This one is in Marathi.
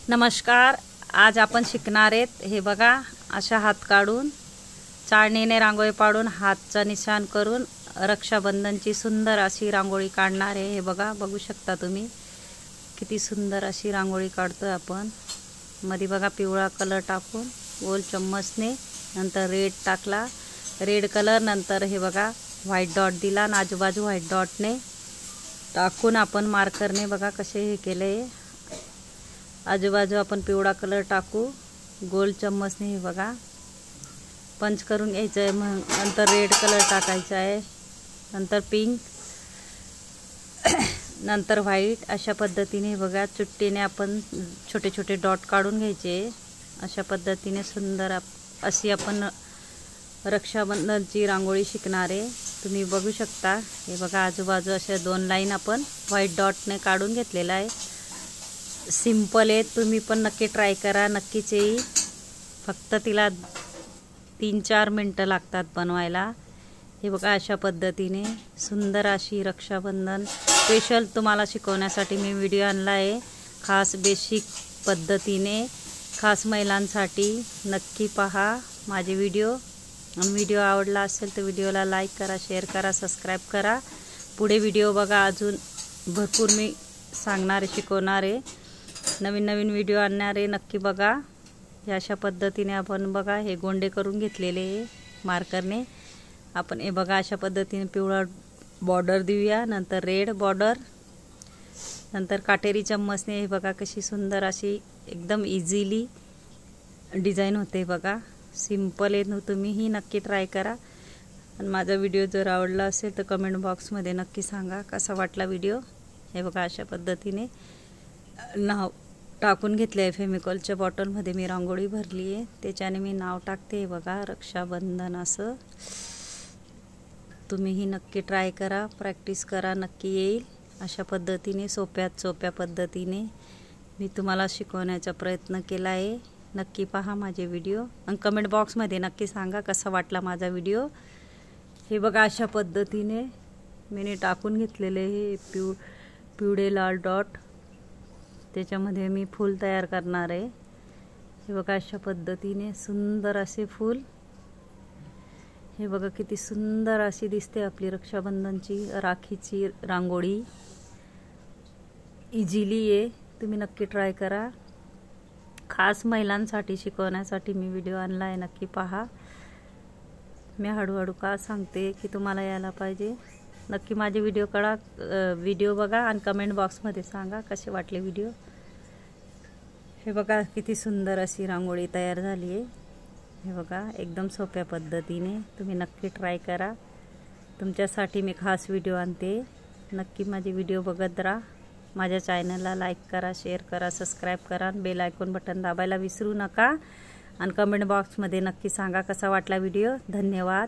नमस्कार। आज आपण शिकणार आहेत हे बघा, अशा हात काढून चाळणीने रांगोळी पाडून हातचा निशाण करून रक्षाबंधनची सुंदर अशी रांगोळी काढणार आहे। हे बघा, बघू शकता तुम्ही किती सुंदर अशी रांगोळी काढतोय आपण। मध्ये बघा पिवळा कलर टाकून गोल चम्मचने, नंतर रेड टाकला, रेड कलर, नंतर हे बघा व्हाईट डॉट दिला आणि आजूबाजू व्हाईट डॉटने टाकून आपण मार्करने बघा कसे हे केले। आजूबाजू आपण पिवळा कलर टाकू, गोल चम्मचने हे बघा पंच करून घ्यायचं आहे। मग नंतर रेड कलर टाकायचा आहे, नंतर पिंक, नंतर व्हाईट। अशा पद्धतीने बघा चुट्टीने आपण छोटे छोटे डॉट काढून घ्यायचे। अशा पद्धतीने सुंदर अशी आपण रक्षाबंधनची रांगोळी शिकणार आहे। तुम्ही बघू शकता हे बघा, आजूबाजू अशा 2 लाईन आपण व्हाईट डॉटने काढून घेतलेला आहे। सिंपल आहे, तुम्ही पण नक्की ट्राय करा, नक्कीच येईल। फक्त तिला 3-4 मिनटं लागतात बनवायला। हे बघा, अशा पद्धतीने सुंदर अशी रक्षाबंधन स्पेशल तुम्हाला शिकवण्यासाठी मी व्हिडिओ आणला आहे, खास बेसिक पद्धतीने, खास महिलांसाठी। नक्की पहा माझे व्हिडिओ। व्हिडिओ आवडला असेल तर व्हिडिओला लाईक करा, शेअर करा, सबस्क्राईब करा। पुढे व्हिडिओ बघा, अजून भरपूर मी सांगणारे, शिकवणारे, नवीन नवीन व्हिडिओ आणणारे, नक्की बघा। हे अशा पद्धतीने आपण बघा हे गोंडे करून घेतलेले मार्करने आपण। हे बघा, अशा पद्धतीने पिवळा बॉर्डर देऊया, नंतर रेड बॉर्डर, नंतर काटेरी चम्मचने हे बघा कशी सुंदर अशी एकदम इझिली डिझाईन होते। बघा, सिंपल आहे, तुम्हीही नक्की ट्राय करा। आणि माझा व्हिडिओ जर आवडला असेल तर कमेंट बॉक्समध्ये नक्की सांगा कसा वाटला व्हिडिओ। हे बघा, अशा पद्धतीने नाव टाकून घेतले आहे। फेमिकॉलच्या बॉटलमध्ये मी रांगोळी भरली आहे, त्याच्याने मी नाव टाकते। बघा, रक्षाबंधन असं। तुम्हीही नक्की ट्राय करा, प्रॅक्टिस करा, नक्की येईल। अशा पद्धतीने सोप्यात सोप्या पद्धतीने मी तुम्हाला शिकवण्याचा प्रयत्न केला आहे। नक्की पहा माझे व्हिडिओ आणि कमेंट बॉक्समध्ये नक्की सांगा कसा वाटला माझा व्हिडिओ। हे बघा, अशा पद्धतीने मी टाकून घेतलेले हे पिवळे लाल डॉट, त्याच्यामध्ये मी फूल तयार करणार आहे। हे बघा, अशा पद्धतीने सुंदर असे फूल। हे बघा किती सुंदर अशी दिसते आपली रक्षाबंधनची राखीची रांगोळी। इझिली आहे, तुम्ही नक्की ट्राय करा। खास महिलांसाठी शिकवण्यासाठी मी व्हिडिओ आणला आहे, नक्की पहा। मी हळूहळू का सांगते की तुम्हाला यायला पाहिजे। नक्की माझे व्हिडिओ बघा आणि कमेंट बॉक्समध्ये सांगा कसे वाटले व्हिडिओ। हे बघा किती सुंदर अशी रांगोळी तयार झाली आहे। हे बघा, एकदम सोप्या पद्धतीने तुम्ही नक्की ट्राय करा। तुमच्यासाठी मी खास व्हिडिओ आणते, नक्की माझे व्हिडिओ बघत राहा। माझ्या चॅनलला लाईक करा, शेअर करा, सबस्क्राईब करा आणि बेल आयकॉन बटन दाबायला विसरू नका। आणि कमेंट बॉक्समध्ये नक्की सांगा कसा वाटला व्हिडिओ। धन्यवाद।